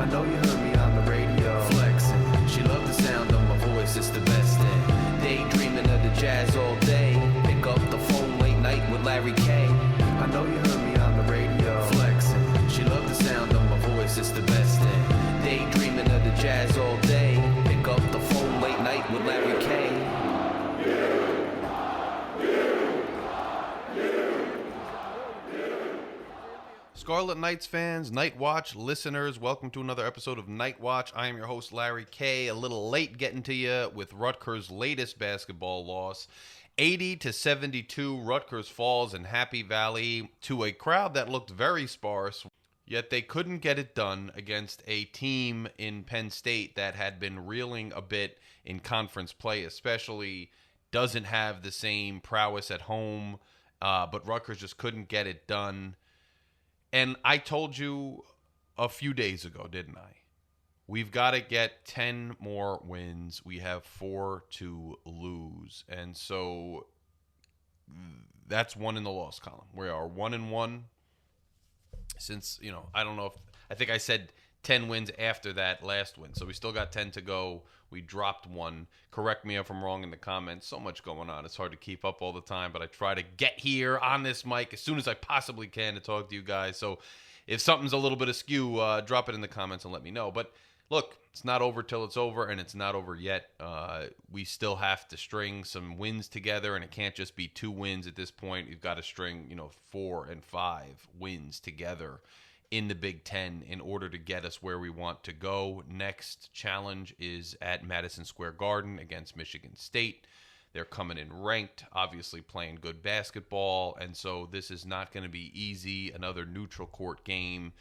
I know you heard me on the radio. Flexing. She loved the sound of my voice, it's the best thing. Daydreaming of the jazz all day. Pick up the phone late night with Larry K. I know you heard me on the radio. Flexing. She loved the sound of my voice, it's the best thing. Daydreaming of the jazz all day. Pick up the phone late night with Larry K. Scarlet Knights fans, Night Watch listeners, welcome to another episode of Night Watch. I am your host, Larry K. A little late getting to you with Rutgers' latest basketball loss. 80-72, Rutgers falls in Happy Valley to a crowd that looked very sparse, yet they couldn't get it done against a team in Penn State that had been reeling a bit in conference play, especially doesn't have the same prowess at home, but Rutgers just couldn't get it done. And I told you a few days ago, didn't I? We've got to get 10 more wins. We have 4 to lose. And so that's 1 in the loss column. We are 1-1 since, I don't know I think I said 10 wins after that last win. So we still got 10 to go. We dropped 1. Correct me if I'm wrong in the comments. So much going on. It's hard to keep up all the time, but I try to get here on this mic as soon as I possibly can to talk to you guys. So if something's a little bit askew, drop it in the comments and let me know. But look, it's not over till it's over, and it's not over yet. We still have to string some wins together, and it can't just be 2 wins at this point. You've got to string, 4 and 5 wins together in the Big Ten in order to get us where we want to go. Next challenge is at Madison Square Garden against Michigan State. They're coming in ranked, obviously playing good basketball, and so this is not going to be easy. Another neutral court game.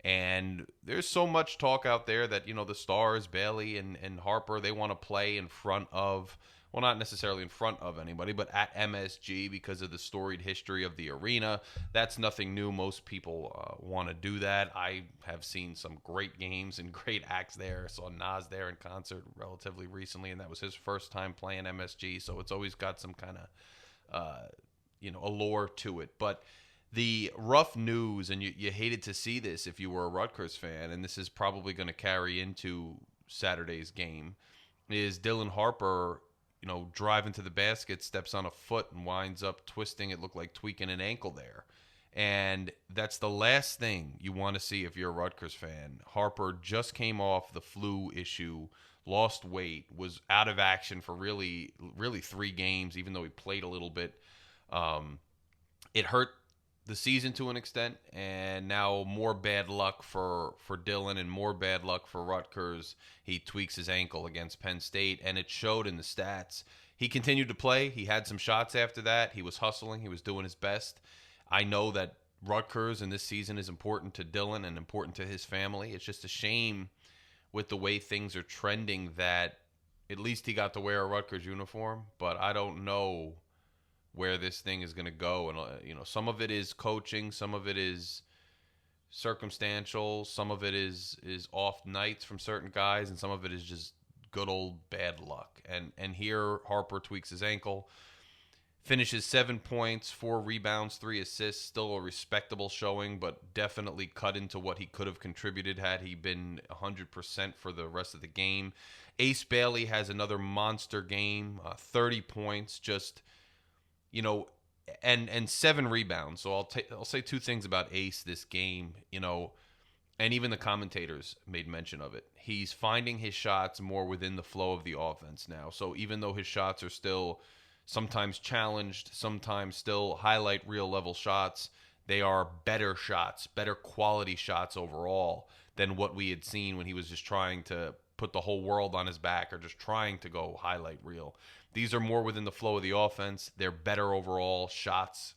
And there's so much talk out there that, the Stars, Bailey, and Harper, they want to play in front of, well, not necessarily in front of anybody, but at MSG because of the storied history of the arena. That's nothing new. Most people want to do that. I have seen some great games and great acts there. I saw Nas there in concert relatively recently, and that was his first time playing MSG, so it's always got some kind of, allure to it. But the rough news, and you hated to see this if you were a Rutgers fan, and this is probably going to carry into Saturday's game, is Dylan Harper, driving to the basket, steps on a foot and winds up twisting. It looked like tweaking an ankle there. And that's the last thing you want to see if you're a Rutgers fan. Harper just came off the flu issue, lost weight, was out of action for really 3 games, even though he played a little bit. It hurt the season to an extent, and now more bad luck for Dylan and more bad luck for Rutgers. He tweaks his ankle against Penn State, and it showed in the stats. He continued to play. He had some shots after that. He was hustling. He was doing his best. I know that Rutgers in this season is important to Dylan and important to his family. It's just a shame with the way things are trending that at least he got to wear a Rutgers uniform, but I don't know where this thing is going to go. And, some of it is coaching, some of it is circumstantial, some of it is off nights from certain guys, and some of it is just good old bad luck. And here Harper tweaks his ankle, finishes 7 points, 4 rebounds, 3 assists, still a respectable showing, but definitely cut into what he could have contributed had he been 100% for the rest of the game. Ace Bailey has another monster game, 30 points, just and 7 rebounds. So I'll say 2 things about Ace this game, and even the commentators made mention of it. He's finding his shots more within the flow of the offense now. So even though his shots are still sometimes challenged, sometimes still highlight real level shots, they are better shots, better quality shots overall than what we had seen when he was just trying to put the whole world on his back or just trying to go highlight reel. These are more within the flow of the offense. They're better overall shots.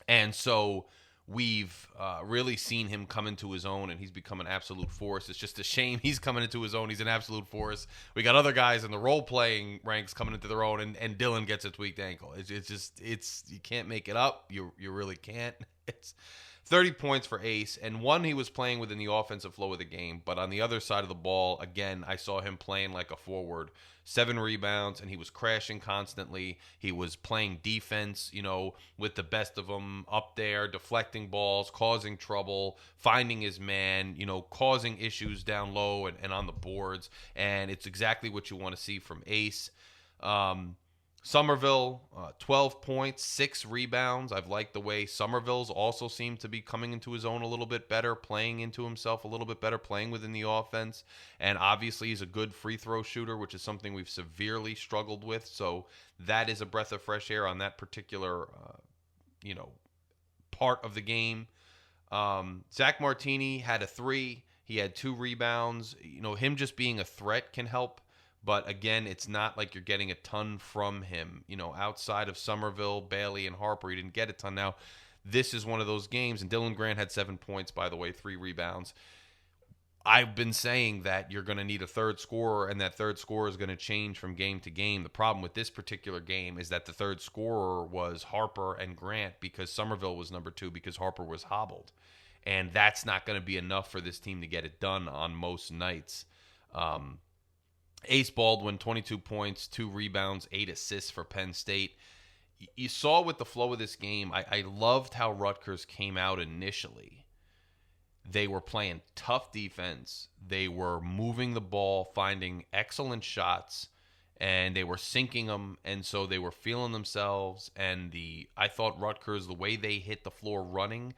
And so we've really seen him come into his own, and he's become an absolute force. It's just a shame he's coming into his own. He's an absolute force. We got other guys in the role-playing ranks coming into their own, and Dylan gets a tweaked ankle. It's you can't make it up. You really can't. It's 30 points for Ace, and one, he was playing within the offensive flow of the game, but on the other side of the ball, again, I saw him playing like a forward. 7 rebounds, and he was crashing constantly. He was playing defense, with the best of them up there, deflecting balls, causing trouble, finding his man, causing issues down low and on the boards, and it's exactly what you want to see from Ace. Somerville, 12 points, 6 rebounds. I've liked the way Somerville's also seemed to be coming into his own a little bit better, playing into himself a little bit better, playing within the offense. And obviously he's a good free throw shooter, which is something we've severely struggled with. So that is a breath of fresh air on that particular, part of the game. Zach Martini had a 3. He had 2 rebounds. Him just being a threat can help. But again, it's not like you're getting a ton from him. Outside of Somerville, Bailey, and Harper, he didn't get a ton. Now, this is one of those games, and Dylan Grant had 7 points, by the way, 3 rebounds. I've been saying that you're going to need a third scorer, and that third scorer is going to change from game to game. The problem with this particular game is that the third scorer was Harper and Grant because Somerville was number 2 because Harper was hobbled. And that's not going to be enough for this team to get it done on most nights. Ace Baldwin, 22 points, 2 rebounds, 8 assists for Penn State. You saw with the flow of this game, I loved how Rutgers came out initially. They were playing tough defense. They were moving the ball, finding excellent shots, and they were sinking them, and so they were feeling themselves. And I thought Rutgers, the way they hit the floor running,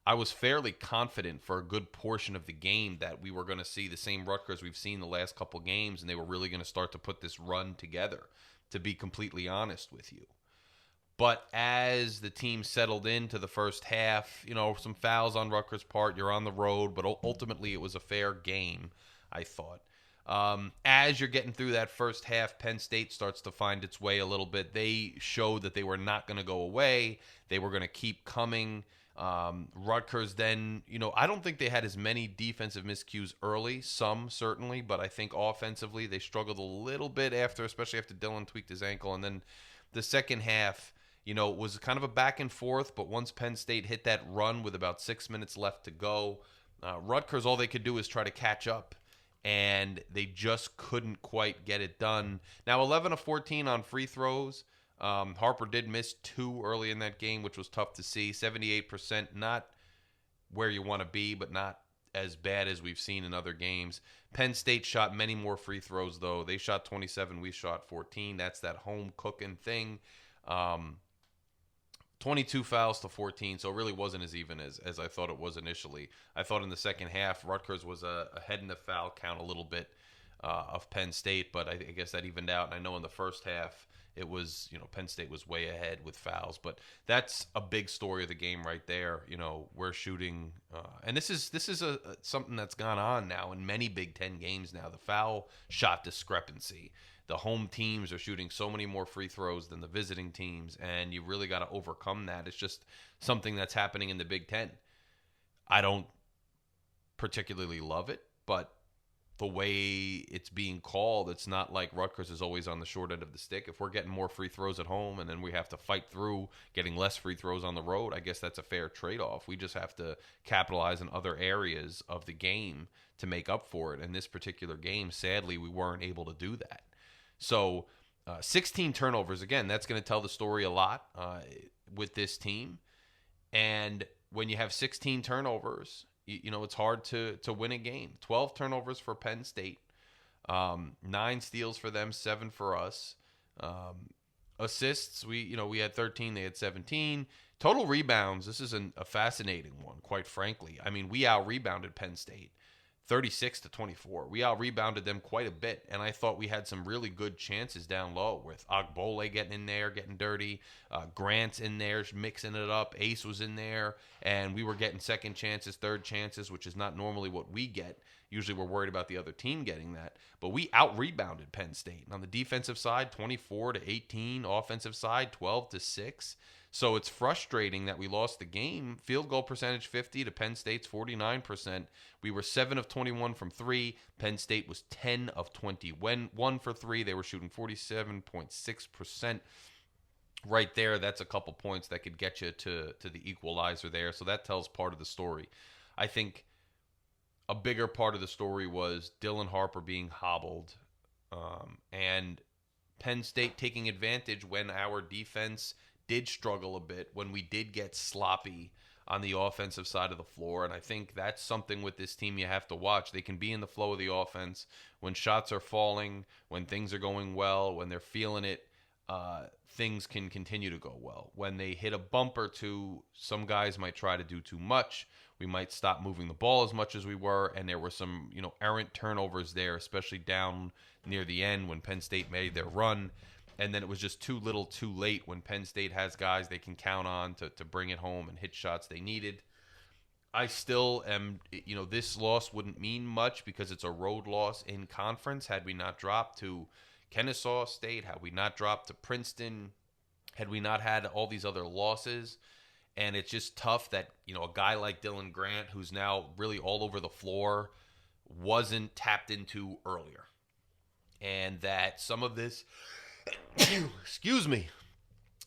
I was fairly confident for a good portion of the game that we were going to see the same Rutgers we've seen the last couple games, and they were really going to start to put this run together, to be completely honest with you. But as the team settled into the first half, some fouls on Rutgers' part, you're on the road, but ultimately it was a fair game, I thought. As you're getting through that first half, Penn State starts to find its way a little bit. They showed that they were not going to go away. They were going to keep coming. Rutgers then, I don't think they had as many defensive miscues early, some certainly, but I think offensively they struggled a little bit especially after Dylan tweaked his ankle. And then the second half, was kind of a back and forth, but once Penn State hit that run with about 6 minutes left to go, Rutgers, all they could do is try to catch up, and they just couldn't quite get it done. Now, 11 of 14 on free throws. Harper did miss 2 early in that game, which was tough to see. 78%, not where you want to be, but not as bad as we've seen in other games. Penn State shot many more free throws, though. They shot 27. We shot 14. That's that home cooking thing. 22 fouls to 14, so it really wasn't as even as I thought it was initially. I thought in the second half, Rutgers was ahead in the foul count a little bit of Penn State, but I guess that evened out. And I know in the first half, it was, Penn State was way ahead with fouls, but that's a big story of the game right there. We're shooting, and this is something that's gone on now in many Big Ten games now. The foul shot discrepancy. The home teams are shooting so many more free throws than the visiting teams, and you really got to overcome that. It's just something that's happening in the Big Ten. I don't particularly love it, but the way it's being called, it's not like Rutgers is always on the short end of the stick. If we're getting more free throws at home and then we have to fight through getting less free throws on the road, I guess that's a fair trade-off. We just have to capitalize in other areas of the game to make up for it. In this particular game, sadly, we weren't able to do that. So 16 turnovers, again, that's going to tell the story a lot with this team. And when you have 16 turnovers, it's hard to win a game. 12 turnovers for Penn State, 9 steals for them, 7 for us. Assists, we had 13, they had 17. Total rebounds, this is a fascinating one, quite frankly. I mean, we out-rebounded Penn State 36-24. We out-rebounded them quite a bit, and I thought we had some really good chances down low with Ogbole getting in there, getting dirty, Grant's in there, mixing it up, Ace was in there, and we were getting second chances, third chances, which is not normally what we get. Usually we're worried about the other team getting that, but we out-rebounded Penn State. And on the defensive side, 24-18, offensive side, 12-6. So it's frustrating that we lost the game. Field goal percentage 50 to Penn State's 49%. We were 7 of 21 from 3. Penn State was 10 of 20. When 1 for 3, they were shooting 47.6%. right there, that's a couple points that could get you to the equalizer there. So that tells part of the story. I think a bigger part of the story was Dylan Harper being hobbled, and Penn State taking advantage when our defense did struggle a bit, when we did get sloppy on the offensive side of the floor. And I think that's something with this team you have to watch. They can be in the flow of the offense when shots are falling, when things are going well, when they're feeling it. Things can continue to go well. When they hit a bump or two, some guys might try to do too much. We might stop moving the ball as much as we were, and there were some, errant turnovers there, especially down near the end when Penn State made their run. And then it was just too little too late when Penn State has guys they can count on to bring it home and hit shots they needed. I still am, this loss wouldn't mean much because it's a road loss in conference. Had we not dropped to Kennesaw State, had we not dropped to Princeton, had we not had all these other losses. And it's just tough that, a guy like Dylan Grant, who's now really all over the floor, wasn't tapped into earlier. And that some of this, excuse me,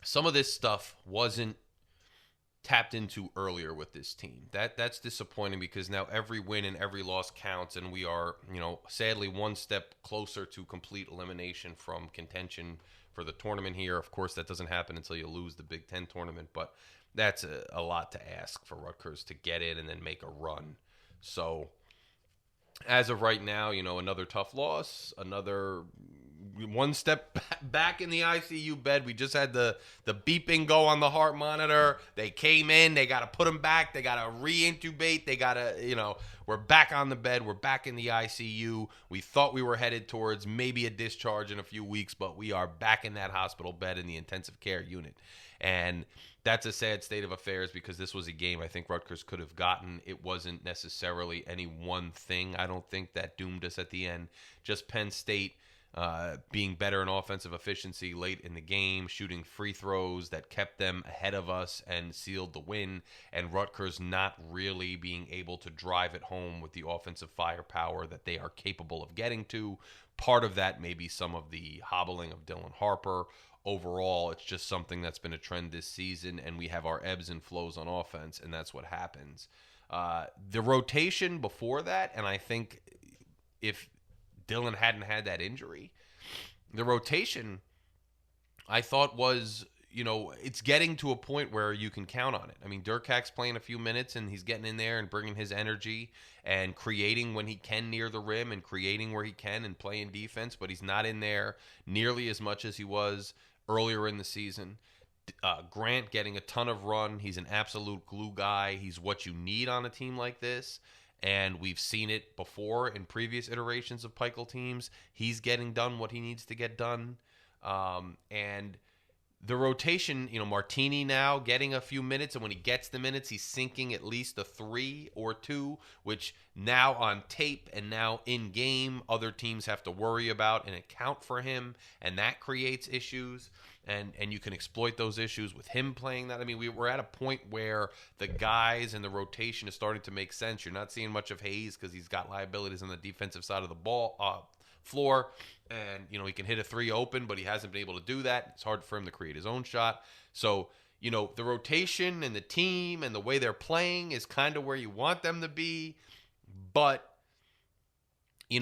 some of this stuff wasn't tapped into earlier with this team. That's disappointing because now every win and every loss counts, and we are, sadly one step closer to complete elimination from contention for the tournament here. Of course, that doesn't happen until you lose the Big Ten tournament, but that's a lot to ask for Rutgers to get in and then make a run. So as of right now, another tough loss, another one step back in the ICU bed. We just had the beeping go on the heart monitor. They came in. They got to put them back. They got to reintubate. They got to, we're back on the bed. We're back in the ICU. We thought we were headed towards maybe a discharge in a few weeks, but we are back in that hospital bed in the intensive care unit. And that's a sad state of affairs because this was a game I think Rutgers could have gotten. It wasn't necessarily any one thing, I don't think, that doomed us at the end. Just Penn State being better in offensive efficiency late in the game, shooting free throws that kept them ahead of us and sealed the win, and Rutgers not really being able to drive it home with the offensive firepower that they are capable of getting to. Part of that may be some of the hobbling of Dylan Harper. Overall, it's just something that's been a trend this season, and we have our ebbs and flows on offense, and that's what happens. The rotation before that, and I think if Dylan hadn't had that injury, the rotation, I thought was, it's getting to a point where you can count on it. I mean, Durkak's playing a few minutes, and he's getting in there and bringing his energy and creating when he can near the rim and creating where he can and playing defense, but he's not in there nearly as much as he was earlier in the season. Grant getting a ton of run. He's an absolute glue guy. He's what you need on a team like this. And we've seen it before in previous iterations of Peichel teams. He's getting done what he needs to get done. And the rotation, Martini now getting a few minutes, and when he gets the minutes, he's sinking at least a 3 or 2, which now on tape and now in game, other teams have to worry about and account for him, and that creates issues. And you can exploit those issues with him playing that. I mean, we're at a point where the guys in the rotation is starting to make sense. You're not seeing much of Hayes because he's got liabilities on the defensive side of the ball floor, and he can hit a 3 open, but he hasn't been able to do that. It's hard for him to create his own shot. So the rotation and the team and the way they're playing is kind of where you want them to be, but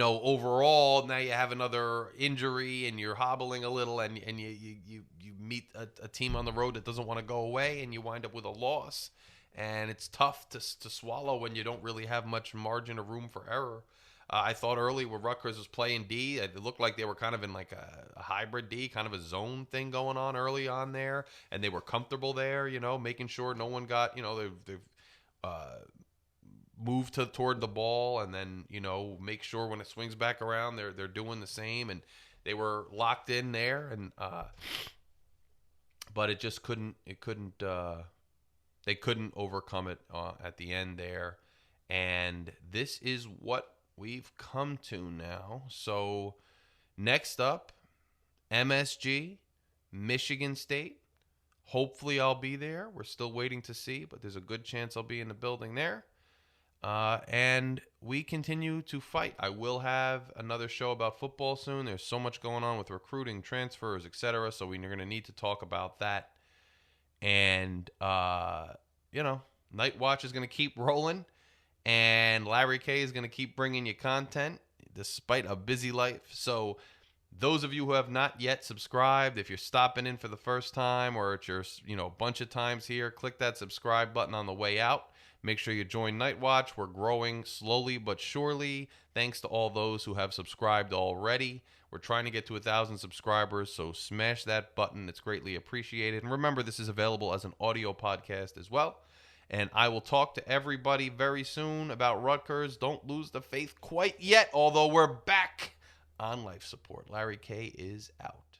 overall, now you have another injury and you're hobbling a little, and you meet a team on the road that doesn't want to go away, and you wind up with a loss. And it's tough to swallow when you don't really have much margin or room for error. I thought early when Rutgers was playing D, it looked like they were kind of in like a hybrid D, kind of a zone thing going on early on there, and they were comfortable there, making sure no one got, they've move toward the ball, and then make sure when it swings back around they're doing the same, and they were locked in there, and but it just they couldn't overcome it at the end there, and this is what we've come to now. So next up, MSG, Michigan State. Hopefully I'll be there. We're still waiting to see, but there's a good chance I'll be in the building there. And we continue to fight. I will have another show about football soon. There's so much going on with recruiting, transfers, etc. So we're going to need to talk about that. And, Night Watch is going to keep rolling. And Larry K is going to keep bringing you content despite a busy life. So those of you who have not yet subscribed, if you're stopping in for the first time or it's your, a bunch of times here, click that subscribe button on the way out. Make sure you join Night Watch. We're growing slowly but surely. Thanks to all those who have subscribed already. We're trying to get to 1,000 subscribers, so smash that button. It's greatly appreciated. And remember, this is available as an audio podcast as well. And I will talk to everybody very soon about Rutgers. Don't lose the faith quite yet, although we're back on life support. Larry K is out.